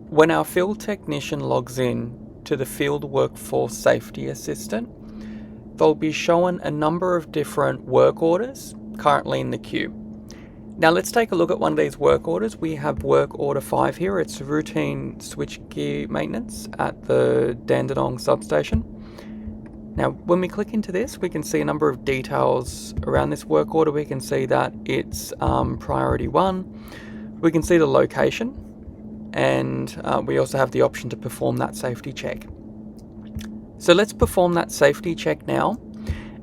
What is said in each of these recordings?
when our field technician logs in to the Field Workforce Safety Assistant, they'll be shown a number of different work orders currently in the queue. Now let's take a look at one of these work orders. We have work order 5 here. It's routine switchgear maintenance at the Dandenong substation. Now when we click into this, we can see a number of details around this work order. We can see that it's priority 1. We can see the location, and we also have the option to perform that safety check. So let's perform that safety check now,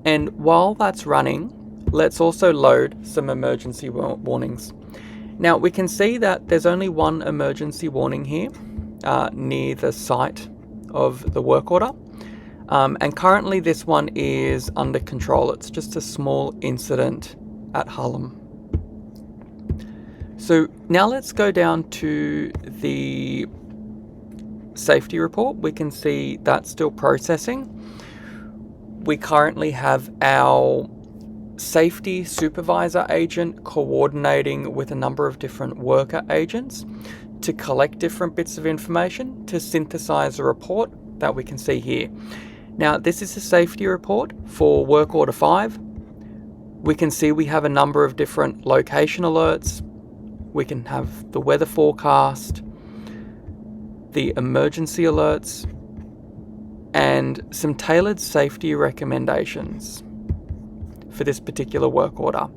and while that's running, let's also load some emergency warnings. Now we can see that there's only one emergency warning here near the site of the work order, and currently this one is under control. It's just a small incident at Hullum. So now let's go down to the safety report. We can see that's still processing. We currently have our safety supervisor agent coordinating with a number of different worker agents to collect different bits of information to synthesize a report that we can see here. Now this is a safety report for work order 5. We can see we have a number of different location alerts. We can have the weather forecast, the emergency alerts, and some tailored safety recommendations for this particular work order.